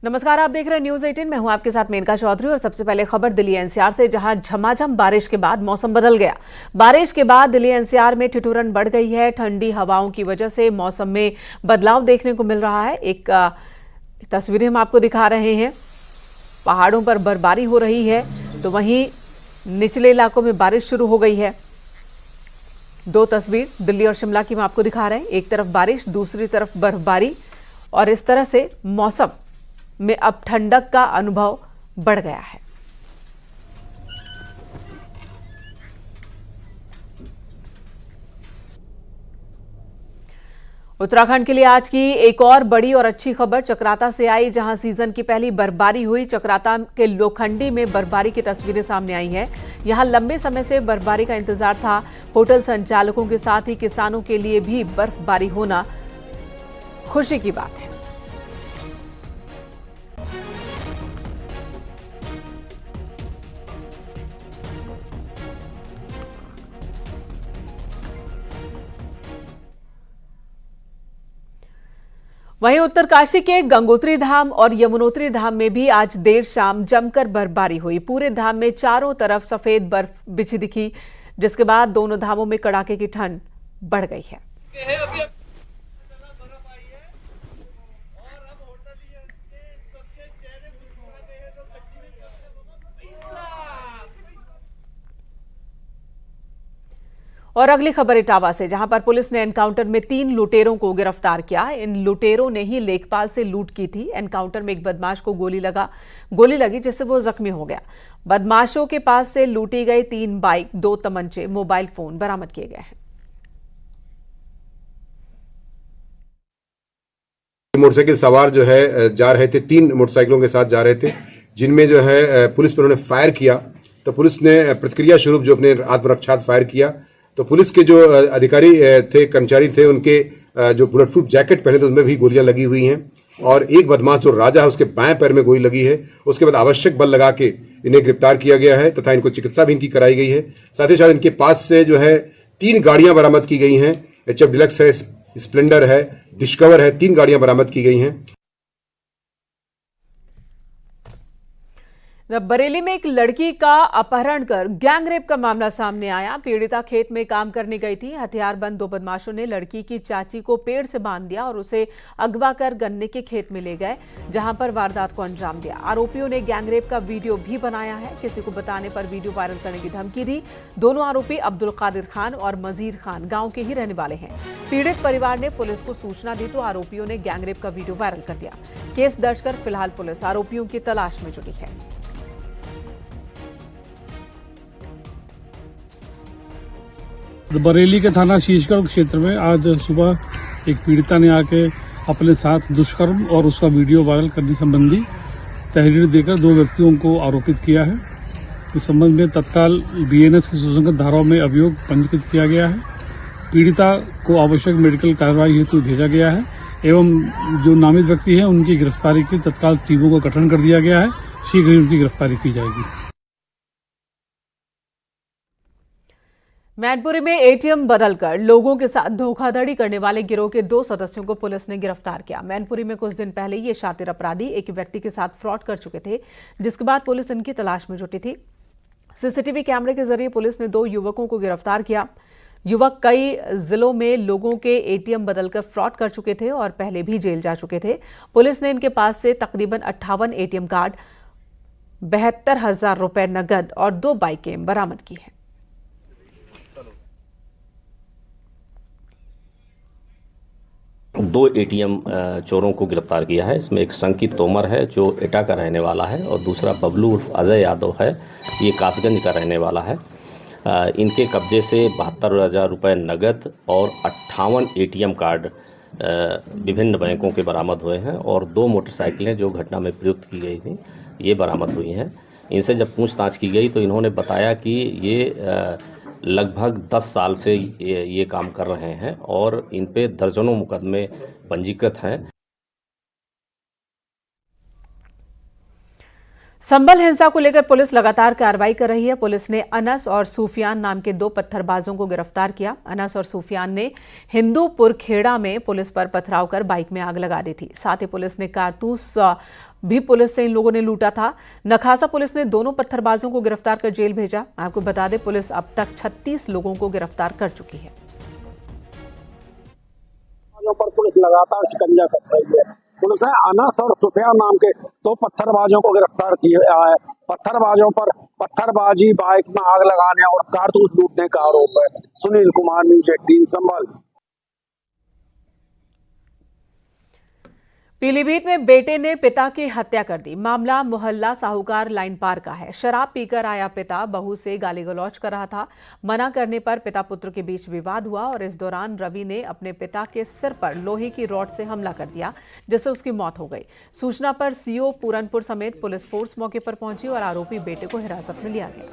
नमस्कार, आप देख रहे हैं न्यूज 18। मैं हूं आपके साथ मेनका चौधरी और सबसे पहले खबर दिल्ली एनसीआर से, जहां झमाझम बारिश के बाद मौसम बदल गया। बारिश के बाद दिल्ली एनसीआर में ठिठुरन बढ़ गई है। ठंडी हवाओं की वजह से मौसम में बदलाव देखने को मिल रहा है। एक तस्वीरें हम आपको दिखा रहे हैं। पहाड़ों पर बर्फबारी हो रही है तो वहीं निचले इलाकों में बारिश शुरू हो गई है। दो तस्वीर दिल्ली और शिमला की हम आपको दिखा रहे हैं। एक तरफ बारिश, दूसरी तरफ बर्फबारी, और इस तरह से मौसम में अब ठंडक का अनुभव बढ़ गया है। उत्तराखंड के लिए आज की एक और बड़ी और अच्छी खबर चकराता से आई, जहां सीजन की पहली बर्फबारी हुई। चकराता के लोखंडी में बर्फबारी की तस्वीरें सामने आई हैं। यहां लंबे समय से बर्फबारी का इंतजार था। होटल संचालकों के साथ ही किसानों के लिए भी बर्फबारी होना खुशी की बात है। वहीं उत्तरकाशी के गंगोत्री धाम और यमुनोत्री धाम में भी आज देर शाम जमकर बर्फबारी हुई। पूरे धाम में चारों तरफ सफेद बर्फ बिछी दिखी, जिसके बाद दोनों धामों में कड़ाके की ठंड बढ़ गई है। और अगली खबर इटावा से, जहां पर पुलिस ने एनकाउंटर में 3 लुटेरों को गिरफ्तार किया। इन लुटेरों ने ही लेखपाल से लूट की थी। एनकाउंटर में एक बदमाश को गोली लगी, जिससे वो जख्मी हो गया। बदमाशों के पास से लूटी गई 3 बाइक, 2 तमंचे, मोबाइल फोन बरामद किए गए हैं। मोटरसाइकिल सवार जो है जा रहे थे, 3 मोटरसाइकिलों के साथ जा रहे थे, जिनमें जो है पुलिस पर उन्होंने फायर किया। तो पुलिस ने प्रतिक्रिया स्वरूप जो अपने आत्मरक्षा फायर किया, तो पुलिस के जो अधिकारी थे, कर्मचारी थे, उनके जो बुलेट प्रूफ जैकेट पहने थे उसमें भी गोलियां लगी हुई हैं। और एक बदमाश जो राजा है, उसके बाएं पैर में गोली लगी है। उसके बाद आवश्यक बल लगा के इन्हें गिरफ्तार किया गया है तथा इनको चिकित्सा भी इनकी कराई गई है। साथ ही साथ इनके पास से जो है 3 गाड़ियां बरामद की गई हैं। HF डिलक्स है, स्प्लेंडर है, डिस्कवर है, 3 गाड़ियां बरामद की गई हैं। बरेली में एक लड़की का अपहरण कर गैंगरेप का मामला सामने आया। पीड़िता खेत में काम करने गई थी। हथियारबंद 2 बदमाशों ने लड़की की चाची को पेड़ से बांध दिया और उसे अगवा कर गन्ने के खेत में ले गए, जहां पर वारदात को अंजाम दिया। आरोपियों ने गैंगरेप का वीडियो भी बनाया है। किसी को बताने पर वीडियो वायरल करने की धमकी दी। दोनों आरोपी अब्दुल कादिर खान और मजीद खान गांव के ही रहने वाले हैं। पीड़ित परिवार ने पुलिस को सूचना दी तो आरोपियों ने गैंगरेप का वीडियो वायरल कर दिया। केस दर्ज कर फिलहाल पुलिस आरोपियों की तलाश में जुटी है। बरेली के थाना शीशगढ़ क्षेत्र में आज सुबह एक पीड़िता ने आके अपने साथ दुष्कर्म और उसका वीडियो वायरल करने संबंधी तहरीर देकर 2 व्यक्तियों को आरोपित किया है। इस संबंध में तत्काल BNS की सुसंगत धाराओं में अभियोग पंजीकृत किया गया है। पीड़िता को आवश्यक मेडिकल कार्रवाई हेतु भेजा गया है एवं जो नामित व्यक्ति हैं उनकी गिरफ्तारी की तत्काल टीमों का गठन कर दिया गया है। शीघ्र ही उनकी गिरफ्तारी की जाएगी। मैनपुरी में ATM बदलकर लोगों के साथ धोखाधड़ी करने वाले गिरोह के 2 सदस्यों को पुलिस ने गिरफ्तार किया। मैनपुरी में कुछ दिन पहले ये शातिर अपराधी एक व्यक्ति के साथ फ्रॉड कर चुके थे, जिसके बाद पुलिस इनकी तलाश में जुटी थी। CCTV कैमरे के जरिए पुलिस ने 2 युवकों को गिरफ्तार किया। युवक कई जिलों में लोगों के ATM बदलकर फ्रॉड कर चुके थे और पहले भी जेल जा चुके थे। पुलिस ने इनके पास से तकरीबन 58 ATM कार्ड, 72,000 रुपए नगद और 2 बाइकें बरामद की हैं। 2 ATM चोरों को गिरफ्तार किया है। इसमें एक संकित तोमर है जो एटा का रहने वाला है और दूसरा बबलू उर्फ अजय यादव है, ये कासगंज का रहने वाला है। इनके कब्जे से 72,000 रुपये नगद और 58 ATM कार्ड विभिन्न बैंकों के बरामद हुए हैं और 2 मोटरसाइकिलें जो घटना में प्रयुक्त की गई थी ये बरामद हुई हैं। इनसे जब पूछताछ की गई तो इन्होंने बताया कि ये लगभग 10 साल से ये काम कर रहे हैं और इन पे दर्जनों मुकदमे पंजीकृत हैं। संभल हिंसा को लेकर पुलिस लगातार कार्रवाई कर रही है। पुलिस ने अनस और सूफियान नाम के 2 पत्थरबाजों को गिरफ्तार किया। अनस और सूफियान ने हिंदूपुर खेड़ा में पुलिस पर पथराव कर बाइक में आग लगा दी थी। साथ ही पुलिस ने कारतूस भी पुलिस से इन लोगों ने लूटा था। नखासा पुलिस ने दोनों पत्थरबाजों को गिरफ्तार कर जेल भेजा। आपको बता दें, पुलिस अब तक 36 लोगों को गिरफ्तार कर चुकी है। पर पुलिस लगातार शिकंजा कस रही है। पुलिस ने अनस और सुफियान नाम के 2 पत्थरबाजों को गिरफ्तार किया है। पत्थरबाजों पर पत्थरबाजी, बाइक में आग लगाने और कारतूस लूटने का आरोप है। सुनील कुमार, न्यूज़ 18 संभल। पीलीभीत में बेटे ने पिता की हत्या कर दी। मामला मोहल्ला साहूकार लाइन पार का है। शराब पीकर आया पिता बहू से गाली गलौज कर रहा था। मना करने पर पिता पुत्र के बीच विवाद हुआ और इस दौरान रवि ने अपने पिता के सिर पर लोहे की रॉड से हमला कर दिया, जिससे उसकी मौत हो गई। सूचना पर सीओ पूरनपुर समेत पुलिस फोर्स मौके पर पहुंची और आरोपी बेटे को हिरासत में लिया गया।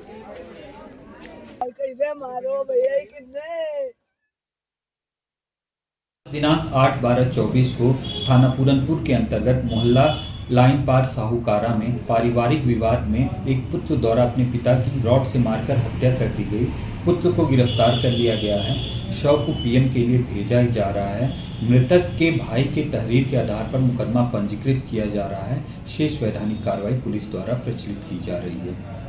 दिनांक 8/12/24 को थाना पूरनपुर के अंतर्गत मोहल्ला लाइन पार साहूकारा में पारिवारिक विवाद में एक पुत्र द्वारा अपने पिता की रॉड से मारकर हत्या कर दी गई। पुत्र को गिरफ्तार कर लिया गया है। शव को पीएम के लिए भेजा जा रहा है। मृतक के भाई के तहरीर के आधार पर मुकदमा पंजीकृत किया जा रहा है। शेष वैधानिक कार्रवाई पुलिस द्वारा प्रचलित की जा रही है।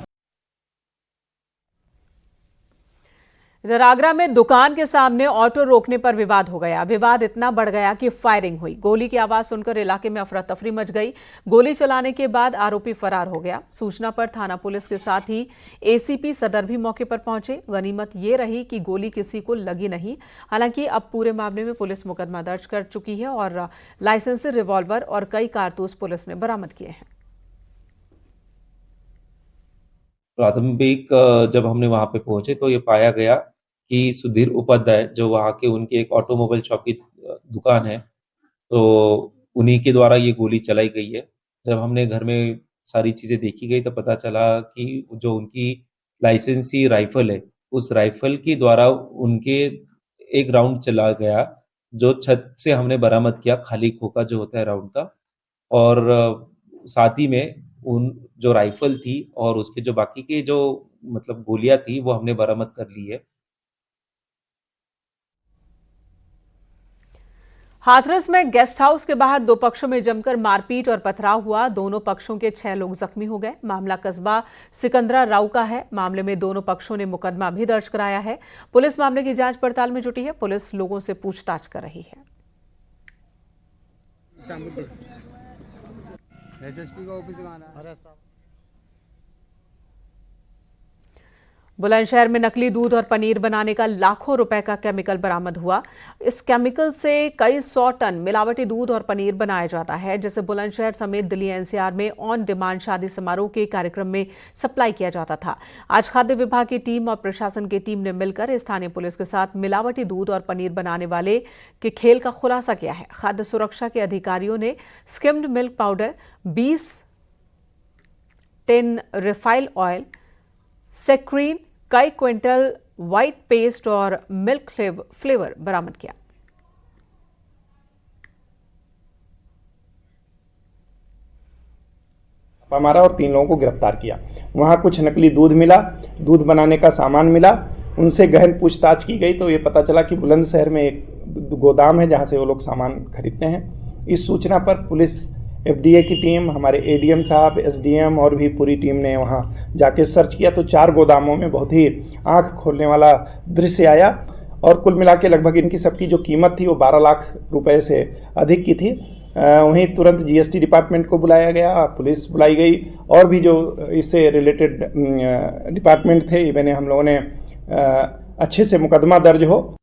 इधर आगरा में दुकान के सामने ऑटो रोकने पर विवाद हो गया। विवाद इतना बढ़ गया कि फायरिंग हुई। गोली की आवाज सुनकर इलाके में अफरा तफरी मच गई। गोली चलाने के बाद आरोपी फरार हो गया। सूचना पर थाना पुलिस के साथ ही एसीपी सदर भी मौके पर पहुंचे। गनीमत ये रही कि गोली किसी को लगी नहीं। हालांकि अब पूरे मामले में पुलिस मुकदमा दर्ज कर चुकी है और लाइसेंसी रिवॉल्वर और कई कारतूस पुलिस ने बरामद किए हैं। प्राथमिक जब हमने वहां पे पहुंचे तो ये पाया गया कि सुधीर उपाध्याय, जो वहाँ के उनके एक ऑटोमोबाइल शॉप की दुकान है, तो उन्हीं के द्वारा ये गोली चलाई गई है। जब हमने घर में सारी चीजें देखी गई तो पता चला कि जो उनकी लाइसेंसी राइफल है, उस राइफल के द्वारा उनके एक राउंड चला गया, जो छत से हमने बरामद किया, खाली खोखा जो होता है राउंड का। और साथ ही में उन जो राइफल थी और उसके जो बाकी के जो मतलब गोलियां थी वो हमने बरामद कर ली है। हाथरस में गेस्ट हाउस के बाहर 2 पक्षों में जमकर मारपीट और पथराव हुआ। दोनों पक्षों के 6 लोग जख्मी हो गए। मामला कस्बा सिकंदरा राव का है। मामले में दोनों पक्षों ने मुकदमा भी दर्ज कराया है। पुलिस मामले की जांच पड़ताल में जुटी है। पुलिस लोगों से पूछताछ कर रही है। एसएसपी का ऑफिस आना। बुलंदशहर में नकली दूध और पनीर बनाने का लाखों रुपए का केमिकल बरामद हुआ। इस केमिकल से कई 100 टन मिलावटी दूध और पनीर बनाया जाता है, जिसे बुलंदशहर समेत दिल्ली एनसीआर में ऑन डिमांड शादी समारोह के कार्यक्रम में सप्लाई किया जाता था। आज खाद्य विभाग की टीम और प्रशासन की टीम ने मिलकर स्थानीय पुलिस के साथ मिलावटी दूध और पनीर बनाने वाले के खेल का खुलासा किया है। खाद्य सुरक्षा के अधिकारियों ने skimmed milk powder, 20 tin refined oil, saccharin, कई क्विंटल व्हाइट पेस्ट और मिल्क फ्लेवर बरामद किया। हमारा और 3 लोगों को गिरफ्तार किया। वहाँ कुछ नकली दूध मिला, दूध बनाने का सामान मिला। उनसे गहन पूछताछ की गई तो ये पता चला कि बुलंदशहर में एक गोदाम है जहाँ से वो लोग सामान खरीदते हैं। इस सूचना पर पुलिस, एफडीए की टीम, हमारे एडीएम साहब, एसडीएम और भी पूरी टीम ने वहाँ जाके सर्च किया तो 4 गोदामों में बहुत ही आंख खोलने वाला दृश्य आया और कुल मिला के लगभग इनकी सबकी जो कीमत थी वो 12 लाख रुपए से अधिक की थी। वहीं तुरंत जीएसटी डिपार्टमेंट को बुलाया गया, पुलिस बुलाई गई और भी जो इससे रिलेटेड डिपार्टमेंट थे, इन्हें हम लोगों ने अच्छे से मुकदमा दर्ज हो